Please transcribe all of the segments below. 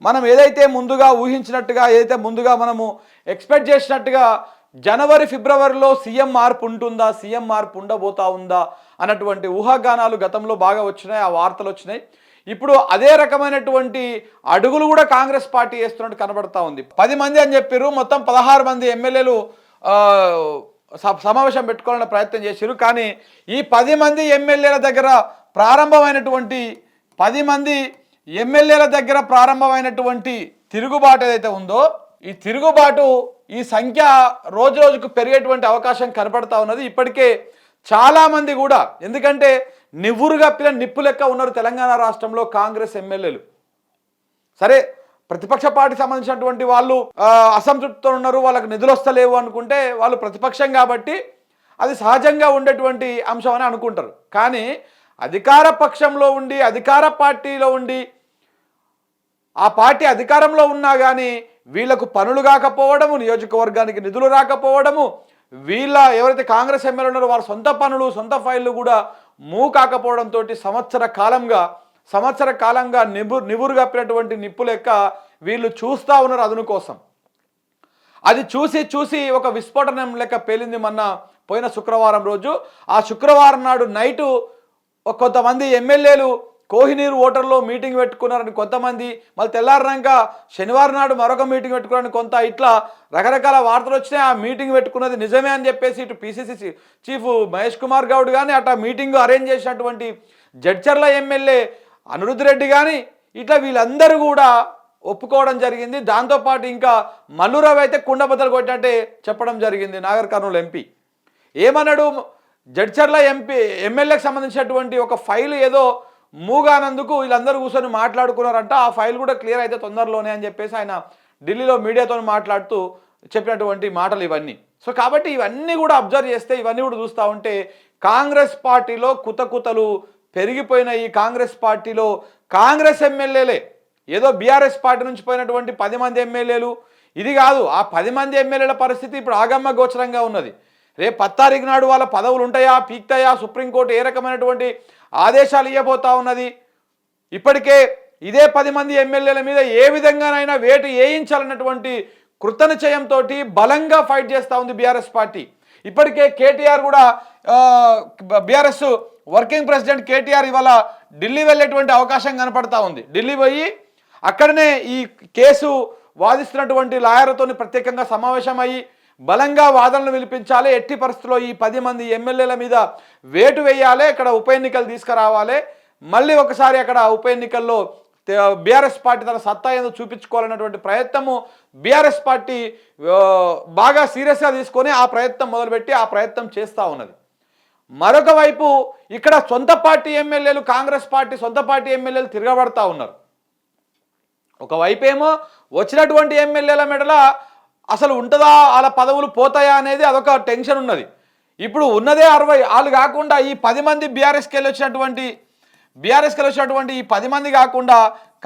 మనం ఏదైతే ముందుగా ఊహించినట్టుగా ఏదైతే ముందుగా మనము ఎక్స్పెక్ట్ చేసినట్టుగా జనవరి ఫిబ్రవరిలో సీఎం మార్పు ఉంటుందా, సీఎం మార్పు ఉండబోతా ఉందా అన్నటువంటి ఊహాగానాలు గతంలో బాగా వచ్చినాయి, ఆ వార్తలు వచ్చినాయి. ఇప్పుడు అదే రకమైనటువంటి అడుగులు కూడా కాంగ్రెస్ పార్టీ వేస్తున్నట్టు కనబడతా ఉంది. 10 మంది అని చెప్పారు, మొత్తం 16 మంది ఎమ్మెల్యేలు సమావేశం పెట్టుకోవాలనే ప్రయత్నం చేశారు. కానీ ఈ 10 మంది ఎమ్మెల్యేల దగ్గర ప్రారంభమైనటువంటి 10 మంది ఎమ్మెల్యేల దగ్గర ప్రారంభమైనటువంటి తిరుగుబాటు ఏదైతే ఉందో, ఈ తిరుగుబాటు ఈ సంఖ్య రోజు రోజుకు పెరిగేటువంటి అవకాశం కనపడతా ఉన్నది. ఇప్పటికే చాలామంది కూడా, ఎందుకంటే నివ్వురుగా పిల్ల నిప్పు లెక్క ఉన్నారు తెలంగాణ రాష్ట్రంలో కాంగ్రెస్ ఎమ్మెల్యేలు. సరే, ప్రతిపక్ష పార్టీకి సంబంధించినటువంటి వాళ్ళు అసంతృప్తితో ఉన్నారు, వాళ్ళకి నిధులు వస్తలేవు అనుకుంటే వాళ్ళు ప్రతిపక్షం కాబట్టి అది సహజంగా ఉండేటువంటి అంశం అని అనుకుంటారు. కానీ అధికార పక్షంలో ఉండి, అధికార పార్టీలో ఉండి, ఆ పార్టీ అధికారంలో ఉన్నా కానీ వీళ్ళకు పనులు కాకపోవడము, నియోజకవర్గానికి నిధులు రాకపోవడము, వీళ్ళ ఎవరైతే కాంగ్రెస్ ఎమ్మెల్యే ఉన్నారో వారి సొంత పనులు, సొంత ఫైళ్ళు కూడా మూవ్ కాకపోవడంతో సంవత్సర కాలంగా నివురు కప్పినటువంటి నిప్పు లెక్క వీళ్ళు చూస్తూ ఉన్నారు అదును కోసం. అది చూసి ఒక విస్ఫోటనం లెక్క పేలింది మొన్న పోయిన శుక్రవారం రోజు. ఆ శుక్రవారం నాడు నైటు కొంతమంది ఎమ్మెల్యేలు కోహినూరు ఓటర్లో మీటింగ్ పెట్టుకున్నారని కొంతమంది, మళ్ళీ తెల్లారినాక శనివారం నాడు మరొక మీటింగ్ పెట్టుకున్నారని కొంత, ఇట్లా రకరకాల వార్తలు వచ్చినాయి. ఆ మీటింగ్ పెట్టుకున్నది నిజమే అని చెప్పేసి ఇటు పిసిసి చీఫ్ మహేష్ కుమార్ గౌడ్ కానీ, అట్లా మీటింగ్ అరేంజ్ చేసినటువంటి జడ్చర్ల ఎమ్మెల్యే అనిరుద్ రెడ్డి కానీ, ఇట్లా వీళ్ళందరూ కూడా ఒప్పుకోవడం జరిగింది. దాంతోపాటు ఇంకా మల్లురావు అయితే కుండబద్దలు కొట్టినట్టే చెప్పడం జరిగింది. నాగర్ కర్నూలు ఎంపీ ఏమన్నాడు, జడ్చర్ల ఎమ్మెల్యేకి సంబంధించినటువంటి ఒక ఫైల్ ఏదో మూగానందుకు వీళ్ళందరూ కూర్చొని మాట్లాడుకున్నారంట, ఆ ఫైల్ కూడా క్లియర్ అయితే తొందరలోనే అని చెప్పేసి ఆయన ఢిల్లీలో మీడియాతో మాట్లాడుతూ చెప్పినటువంటి మాటలు ఇవన్నీ. సో కాబట్టి ఇవన్నీ కూడా అబ్జర్వ్ చేస్తే, ఇవన్నీ కూడా చూస్తూ ఉంటే కాంగ్రెస్ పార్టీలో కుతకుతలు పెరిగిపోయిన ఈ కాంగ్రెస్ పార్టీలో కాంగ్రెస్ ఎమ్మెల్యేలే, ఏదో బీఆర్ఎస్ పార్టీ నుంచి పోయినటువంటి 10 మంది ఎమ్మెల్యేలు ఇది కాదు, ఆ 10 మంది ఎమ్మెల్యేల పరిస్థితి ఇప్పుడు ఆగమ్మ గోచరంగా ఉన్నది. రేపు 10 తారీఖు నాడు వాళ్ళ పదవులు ఉంటాయా, పీక్తాయా, సుప్రీంకోర్టు ఏ రకమైనటువంటి ఆదేశాలు ఇవ్వబోతా ఉన్నది. ఇప్పటికే ఇదే 10 మంది ఎమ్మెల్యేల మీద ఏ విధంగానైనా వేటు వేయించాలన్నటువంటి కృతనిశ్చయంతో బలంగా ఫైట్ చేస్తూ ఉంది బీఆర్ఎస్ పార్టీ. ఇప్పటికే కేటీఆర్ కూడా బీఆర్ఎస్ వర్కింగ్ ప్రెసిడెంట్ కేటీఆర్ ఇవాళ ఢిల్లీ వెళ్ళేటువంటి అవకాశం కనపడతా ఉంది. ఢిల్లీ పోయి అక్కడనే ఈ కేసు వాదిస్తున్నటువంటి లాయర్తో ప్రత్యేకంగా సమావేశమయ్యి బలంగా వాదనలు వినిపించాలి, ఎట్టి పరిస్థితుల్లో ఈ 10 మంది ఎమ్మెల్యేల మీద వేటు వేయాలి, ఇక్కడ ఉప ఎన్నికలు తీసుకురావాలి, మళ్ళీ ఒకసారి అక్కడ ఉప ఎన్నికల్లో బీఆర్ఎస్ పార్టీ తన సత్తా ఏదో చూపించుకోవాలన్నటువంటి ప్రయత్నము బీఆర్ఎస్ పార్టీ బాగా సీరియస్గా తీసుకొని ఆ ప్రయత్నం మొదలుపెట్టి ఆ ప్రయత్నం చేస్తూ ఉన్నది. మరొక వైపు ఇక్కడ సొంత పార్టీ ఎమ్మెల్యేలు, కాంగ్రెస్ పార్టీ సొంత పార్టీ ఎమ్మెల్యేలు తిరగబడతా ఉన్నారు. ఒకవైపు ఏమో వచ్చినటువంటి ఎమ్మెల్యేల మెడల అసలు ఉంటుందా, వాళ్ళ పదవులు పోతాయా అనేది అదొక టెన్షన్ ఉన్నది. ఇప్పుడు ఉన్నదే 60, వాళ్ళు కాకుండా ఈ 10 మంది బీఆర్ఎస్కి వెళ్ళి వచ్చినటువంటి ఈ 10 మంది కాకుండా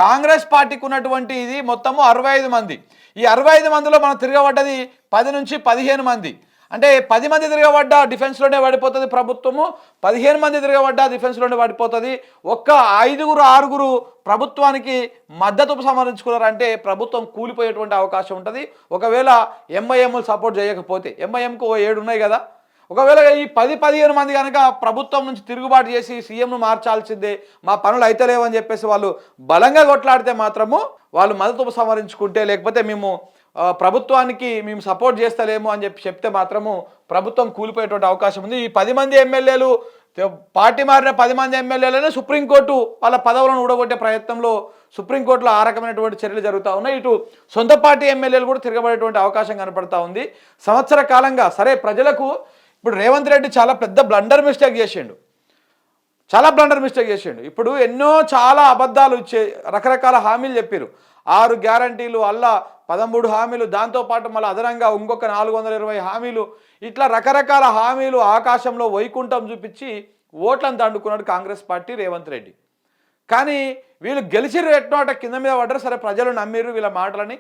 కాంగ్రెస్ పార్టీకి ఉన్నటువంటి ఇది మొత్తము 65 మంది. ఈ 65 మందిలో మనం తిరగబడ్డది 10 నుంచి 15 మంది. అంటే 10 మంది తిరగబడ్డా డిఫెన్స్లోనే పడిపోతుంది ప్రభుత్వము, 15 మంది తిరగబడ్డా డిఫెన్స్లోనే పడిపోతుంది. ఒక్క 5-6 ప్రభుత్వానికి మద్దతు సమరించుకున్నారంటే ప్రభుత్వం కూలిపోయేటువంటి అవకాశం ఉంటుంది. ఒకవేళ ఎంఐఎంలు సపోర్ట్ చేయకపోతే, ఎంఐఎంకు 7 ఉన్నాయి కదా, ఒకవేళ ఈ 10-15 మంది కనుక ప్రభుత్వం నుంచి తిరుగుబాటు చేసి సీఎంను మార్చాల్సిందే, మా పనులు అయితలేవని చెప్పేసి వాళ్ళు బలంగా కొట్లాడితే మాత్రము, వాళ్ళు మద్దతు సమరించుకుంటే, లేకపోతే మేము ప్రభుత్వానికి మేము సపోర్ట్ చేస్తలేము అని చెప్తే మాత్రము ప్రభుత్వం కూలిపోయేటువంటి అవకాశం ఉంది. ఈ 10 మంది ఎమ్మెల్యేలు, పార్టీ మారిన 10 మంది ఎమ్మెల్యేలను సుప్రీంకోర్టు వాళ్ళ పదవులను ఊడగొట్టే ప్రయత్నంలో సుప్రీంకోర్టులో ఆ రకమైనటువంటి చర్యలు జరుగుతూ ఉన్నాయి. ఇటు సొంత పార్టీ ఎమ్మెల్యేలు కూడా తిరగబడేటువంటి అవకాశం కనపడతా ఉంది. సంవత్సర కాలంగా సరే ప్రజలకు ఇప్పుడు రేవంత్ రెడ్డి చాలా పెద్ద బ్లండర్ మిస్టేక్ చేసిండు. ఇప్పుడు చాలా అబద్ధాలు ఇచ్చే రకరకాల హామీలు చెప్పారు. 6 గ్యారంటీలు అల్లా 13 హామీలు, దాంతోపాటు మళ్ళీ అదనంగా ఇంకొక 420 హామీలు, ఇట్లా రకరకాల హామీలు ఆకాశంలో వైకుంఠం చూపించి ఓట్లను దండుకున్నాడు కాంగ్రెస్ పార్టీ, రేవంత్ రెడ్డి. కానీ వీళ్ళు గెలిచిరు, ఎట్నోట కింద మీద పడ్డారు. సరే ప్రజలు నమ్మిరు వీళ్ళ మాటలని,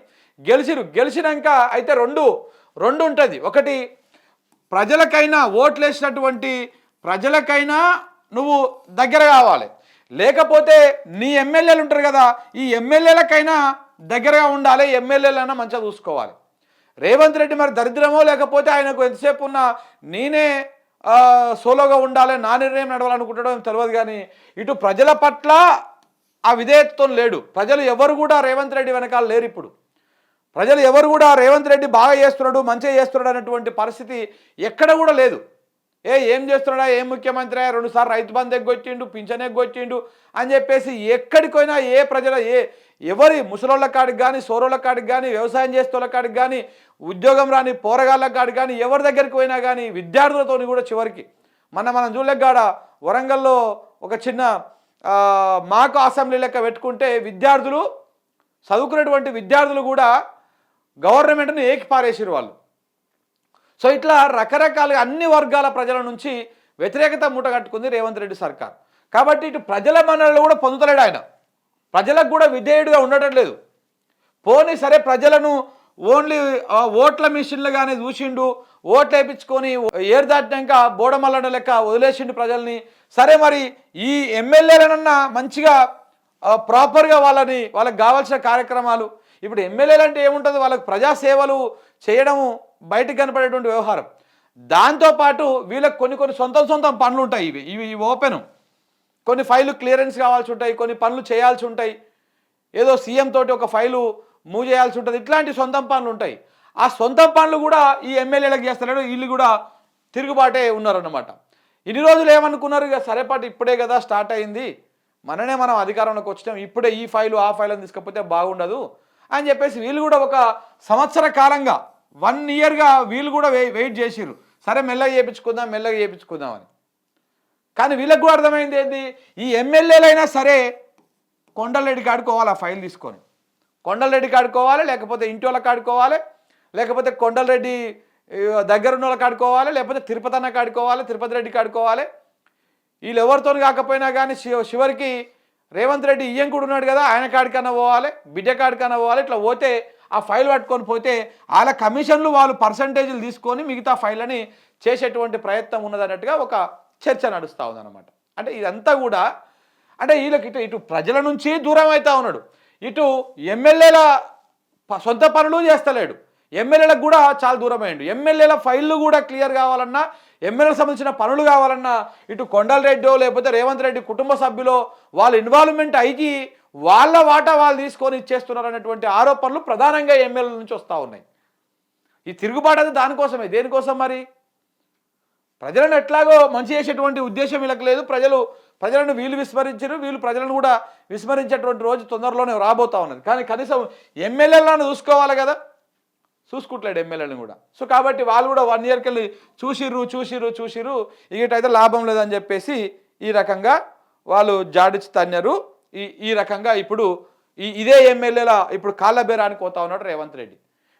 గెలిచినాక అయితే రెండు ఉంటుంది. ఒకటి, ప్రజలకైనా ఓట్లు వేసినటువంటి ప్రజలకైనా నువ్వు దగ్గర కావాలి, లేకపోతే నీ ఎమ్మెల్యేలు ఉంటారు కదా, ఈ ఎమ్మెల్యేలకైనా దగ్గరగా ఉండాలి, ఎమ్మెల్యేలైనా మంచిగా చూసుకోవాలి. రేవంత్ రెడ్డి మరి దరిద్రమో లేకపోతే ఆయనకు ఎంతసేపు ఉన్న నేనే సోలోగా ఉండాలి, నా నిర్ణయం నడవాలనుకుంటాడో తెలియదు. కానీ ఇటు ప్రజల పట్ల ఆ విధేయతతో లేడు. ప్రజలు ఎవరు కూడా రేవంత్ రెడ్డి వెనకాల లేరు. ఇప్పుడు ప్రజలు ఎవరు కూడా రేవంత్ రెడ్డి బాగా చేస్తున్నాడు, మంచిగా చేస్తున్నాడు అనేటువంటి పరిస్థితి ఎక్కడ కూడా లేదు. ఏం చేస్తున్నాడా, ఏం ముఖ్యమంత్రి, 2 సార్లు రైతు బంధు ఎగ్గొచ్చిండు, పింఛన్ ఎగ్గొచ్చిండు అని చెప్పేసి ఎక్కడికైనా ఎవరి ముసలోళ్ళ కాడికి కానీ, సోరోళ్ళ కాడికి కానీ, వ్యవసాయం చేసేవాళ్ళ కాడికి కానీ, ఉద్యోగం రాని పోరగాళ్ళ కాడికి కానీ, ఎవరి దగ్గరికి పోయినా కానీ విద్యార్థులతో కూడా చివరికి మనం చూడలేగాడ వరంగల్లో ఒక చిన్న మాకు అసెంబ్లీ లెక్క పెట్టుకుంటే విద్యార్థులు చదువుకునేటువంటి విద్యార్థులు కూడా గవర్నమెంట్ని ఏకిపారేసారు వాళ్ళు. సో ఇట్లా రకరకాలుగా అన్ని వర్గాల ప్రజల నుంచి వ్యతిరేకత మూటగట్టుకుంది రేవంత్ రెడ్డి సర్కార్. కాబట్టి ఇటు ప్రజల మన్ననలు కూడా పొందుతలేడు ఆయన, ప్రజలకు కూడా విధేయుడిగా ఉండటం లేదు. పోనీ సరే ప్రజలను ఓన్లీ ఓట్ల మిషన్లుగానే చూసిండు, ఓట్లు వేయించుకొని ఏరు దాటినాక బోడమల్లడ లెక్క వదిలేసిండు ప్రజల్ని. సరే మరి ఈ ఎమ్మెల్యేలనన్నా మంచిగా ప్రాపర్గా వాళ్ళకి కావాల్సిన కార్యక్రమాలు, ఇప్పుడు ఎమ్మెల్యేలు అంటే ఏముంటుంది, వాళ్ళకి ప్రజాసేవలు చేయడము బయటకు కనపడేటువంటి వ్యవహారం. దాంతోపాటు వీళ్ళకి కొన్ని సొంతం పనులు ఉంటాయి. ఇవి ఓపెను, కొన్ని ఫైలు క్లియరెన్స్ కావాల్సి ఉంటాయి, కొన్ని పనులు చేయాల్సి ఉంటాయి, ఏదో సీఎం తోటి ఒక ఫైలు మూవ్ చేయాల్సి ఉంటుంది, ఇట్లాంటి సొంతం పనులు ఉంటాయి. ఆ సొంతం పనులు కూడా ఈ ఎమ్మెల్యేలకు చేస్తలేడు, వీళ్ళు కూడా తిరుగుబాటే ఉన్నారన్నమాట. ఇన్ని రోజులు ఏమనుకున్నారు, ఇక సరేపాటు ఇప్పుడే కదా స్టార్ట్ అయింది, మనం అధికారంలోకి వచ్చాం, ఇప్పుడే ఈ ఫైలు ఆ ఫైల్ అని తీసుకపోతే బాగుండదు అని చెప్పేసి వీళ్ళు కూడా ఒక సంవత్సర కాలంగా 1 ఇయర్గా వీళ్ళు కూడా వెయిట్ చేసిర్రు. సరే మెల్లగా చేయించుకుందాం అని. కానీ వీళ్ళకి కూడా అర్థమైంది ఏంటి, ఈ ఎమ్మెల్యేలైనా సరే కొండలరెడ్డికి ఆడుకోవాలి, ఆ ఫైల్ తీసుకొని కొండలరెడ్డికి ఆడుకోవాలి, లేకపోతే ఇంటి వాళ్ళకి ఆడుకోవాలి, లేకపోతే కొండలరెడ్డి దగ్గరున్న వాళ్ళకి ఆడుకోవాలి, లేకపోతే తిరుపతి అన్నకి ఆడుకోవాలి, తిరుపతి రెడ్డికి ఆడుకోవాలి. వీళ్ళు ఎవరితో కాకపోయినా కానీ చివరికి రేవంత్ రెడ్డి ఇయ్యం కూడా ఉన్నాడు కదా, ఆయన కాడికన్నా పోవాలి, బిడ్డ కాడికన్నా పోవాలి. ఇట్లా పోతే ఆ ఫైల్ పట్టుకొని పోతే వాళ్ళ కమిషన్లు వాళ్ళు పర్సంటేజ్లు తీసుకొని మిగతా ఫైళ్ళని చేసేటువంటి ప్రయత్నం ఉన్నదన్నట్టుగా ఒక చర్చ నడుస్తూ ఉందన్నమాట. అంటే ఇదంతా కూడా అంటే వీళ్ళకి ఇటు ప్రజల నుంచి దూరం అవుతా ఉన్నాడు, ఇటు ఎమ్మెల్యేల సొంత పనులు చేస్తలేడు, ఎమ్మెల్యేలకు కూడా చాలా దూరం అయ్యిండు. ఎమ్మెల్యేల ఫైళ్ళు కూడా క్లియర్ కావాలన్నా, ఎమ్మెల్యేలకు సంబంధించిన పనులు కావాలన్నా ఇటు కొండలరెడ్డో లేకపోతే రేవంత్ రెడ్డి కుటుంబ సభ్యులో వాళ్ళ ఇన్వాల్వ్మెంట్ అయ్యి వాళ్ళ వాటా వాళ్ళు తీసుకొని ఇచ్చేస్తున్నారు అనేటువంటి ఆరోపణలు ప్రధానంగా ఎమ్మెల్యేల నుంచి వస్తూ ఉన్నాయి. ఈ తిరుగుబాటు అది దానికోసమే. దేనికోసం మరి? ప్రజలను ఎట్లాగో మంచి చేసేటువంటి ఉద్దేశం వీళ్ళకి లేదు. ప్రజలను వీళ్ళు విస్మరించారు, వీళ్ళు ప్రజలను కూడా విస్మరించేటువంటి రోజు తొందరలోనే రాబోతా ఉన్నది. కానీ కనీసం ఎమ్మెల్యేలను చూసుకోవాలి కదా, చూసుకుంటలేడు ఎమ్మెల్యేలను కూడా. సో కాబట్టి వాళ్ళు కూడా 1 ఇయర్కి వెళ్ళి చూసిర్రు ఇటైతే లాభం లేదని చెప్పేసి ఈ రకంగా వాళ్ళు జాడిచి తన్నారు. ఈ రకంగా ఇప్పుడు ఇదే ఎమ్మెల్యేల ఇప్పుడు కాళ్ళ బేరానికి పోతా ఉన్నాడు రేవంత్ రెడ్డి.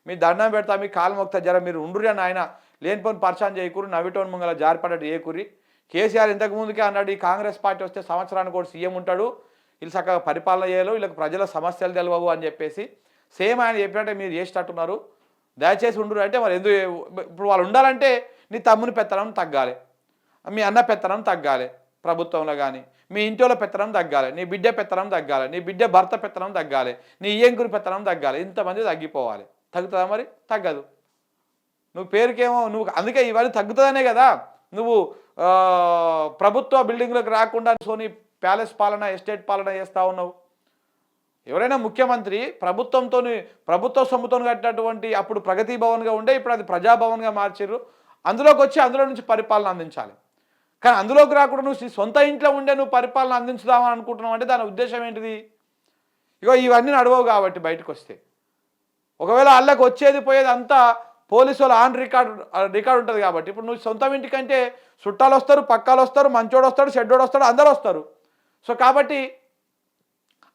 మీ దండం పెడతా, మీ కాలు మొక్తా, జర మీరు ఉండ్రి అని ఆయన లేనిపోని పరిచయం చేయకూరు, నవ్విటోన్ ముంగల జారిపడ్డట్టు ఏకూరి. కేసీఆర్ ఇంతకు ముందుకే అన్నాడు, ఈ కాంగ్రెస్ పార్టీ వస్తే సంవత్సరానికి కూడా సీఎం ఉంటాడు, వీళ్ళు చక్కగా పరిపాలన చేయాలి, వీళ్ళకి ప్రజల సమస్యలు తెలియవు అని చెప్పేసి సేమ్ ఆయన చెప్పినట్టే మీరు చేసేటట్టున్నారు, దయచేసి ఉండ్రు అంటే మరి ఎందుకు ఇప్పుడు వాళ్ళు ఉండాలంటే నీ తమ్ముని పెత్తనం తగ్గాలి, మీ అన్న పెత్తనం తగ్గాలి ప్రభుత్వంలో, కానీ మీ ఇంటిలో పెత్తనం తగ్గాలి, నీ బిడ్డ పెత్తనం తగ్గాలి, నీ బిడ్డ భర్త పెత్తనం తగ్గాలి, నీ ఇయ్యంకురి పెత్తనం తగ్గాలి, ఇంతమంది తగ్గిపోవాలి. తగ్గుతుందా మరి? తగ్గదు. నువ్వు పేరుకేమో నువ్వు అందుకే ఇవన్నీ తగ్గుతుందనే కదా నువ్వు ప్రభుత్వ బిల్డింగ్లకు రాకుండా సోనీ ప్యాలెస్ పాలన, ఎస్టేట్ పాలన చేస్తూ ఉన్నావు. ఎవరైనా ముఖ్యమంత్రి ప్రభుత్వ సొమ్ముతో కట్టినటువంటి అప్పుడు ప్రగతి భవన్గా ఉండే, ఇప్పుడు అది ప్రజాభవన్గా మార్చారు, అందులోకి వచ్చి అందులో నుంచి పరిపాలన అందించాలి. కానీ అందులోకి రాకుండా నువ్వు సొంత ఇంట్లో ఉండే నువ్వు పరిపాలన అందించుదామని అనుకుంటున్నావు అంటే దాని ఉద్దేశం ఏంటిది? ఇగో ఇవన్నీ నడవవు కాబట్టి బయటకు వస్తే ఒకవేళ అల్లకి వచ్చేది పోయేది అంతా పోలీసు వాళ్ళు ఆన్ రికార్డ్ ఉంటుంది కాబట్టి ఇప్పుడు నువ్వు సొంతం ఇంటికంటే చుట్టాలు వస్తారు, పక్కాలు వస్తారు, మంచోడు వస్తాడు, చెడ్డోడు వస్తాడు, అందరూ వస్తారు. సో కాబట్టి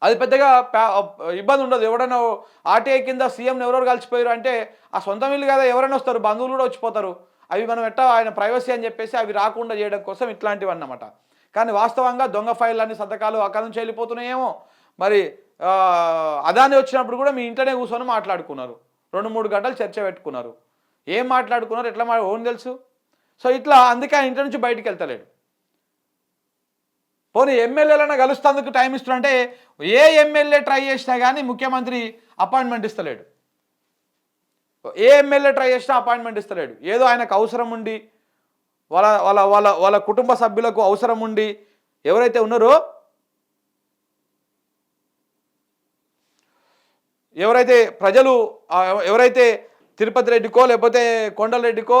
అది పెద్దగా ఇబ్బంది ఉండదు. ఎవరైనా ఆర్టీఐ కింద సీఎంని ఎవరెవరు కలిసిపోయారు అంటే ఆ సొంతం ఇల్లు కదా, ఎవరైనా వస్తారు, బంధువులు కూడా వచ్చిపోతారు. అవి మనం ఆయన ప్రైవసీ అని చెప్పేసి అవి రాకుండా చేయడం కోసం ఇట్లాంటివి అన్నమాట. కానీ వాస్తవంగా దొంగ ఫైళ్ళన్ని సంతకాలు అక్కడి నుంచి వెళ్ళిపోతున్నాయేమో. మరి అదాని వచ్చినప్పుడు కూడా మీ ఇంట్లోనే కూర్చొని మాట్లాడుకున్నారు, 2-3 గంటలు చర్చ పెట్టుకున్నారు. ఏం మాట్లాడుకున్నారు, ఎట్లా ఓన్ తెలుసు. సో ఇట్లా అందుకే ఆయన ఇంటి నుంచి బయటికి వెళ్తలేడు. పోనీ ఎమ్మెల్యేలైనా కలుస్తందుకు టైం ఇస్తున్నంటే ఏ ఎమ్మెల్యే ట్రై చేసినా కానీ ముఖ్యమంత్రి అపాయింట్మెంట్ ఇస్తలేడు. ఏ ఎమ్మెల్యే ట్రై చేసినా అపాయింట్మెంట్ ఇస్తలేడు. ఏదో ఆయనకు అవసరం ఉండి వాళ్ళ వాళ్ళ వాళ్ళ వాళ్ళ కుటుంబ సభ్యులకు అవసరం ఉండి ఎవరైతే ఉన్నారో, ఎవరైతే ప్రజలు ఎవరైతే తిరుపతి రెడ్డికో లేకపోతే కొండలరెడ్డికో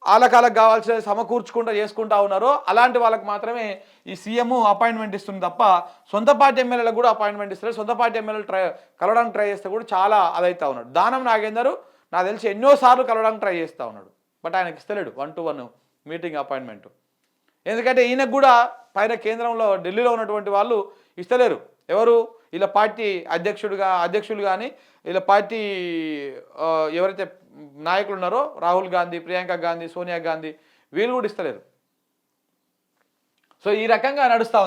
వాళ్ళకి కావాల్సిన సమకూర్చుకుంటూ చేసుకుంటా ఉన్నారో అలాంటి వాళ్ళకి మాత్రమే ఈ సీఎం అపాయింట్మెంట్ ఇస్తుంది తప్ప సొంత పార్టీ ఎమ్మెల్యేలకు కూడా అపాయింట్మెంట్ ఇస్తారు. సొంత పార్టీ ఎమ్మెల్యేలు కలవడానికి ట్రై చేస్తే కూడా చాలా అదైతా ఉన్నాడు. దానం నాగేందర్ నాకు తెలిసి ఎన్నోసార్లు కలవడానికి ట్రై చేస్తూ ఉన్నాడు. బట్ ఆయనకి ఇస్తలేడు 1-to-1 మీటింగ్ అపాయింట్మెంట్. ఎందుకంటే ఈయనకు కూడా పైన కేంద్రంలో ఢిల్లీలో ఉన్నటువంటి వాళ్ళు ఇస్తలేరు. ఎవరు వీళ్ళ పార్టీ అధ్యక్షులు కానీ వీళ్ళ పార్టీ ఎవరైతే నాయకులు ఉన్నారో రాహుల్ గాంధీ, ప్రియాంక గాంధీ, సోనియా గాంధీ వీళ్ళు కూడా ఇస్తలేరు. సో ఈ రకంగా నడుస్తూ ఉంది.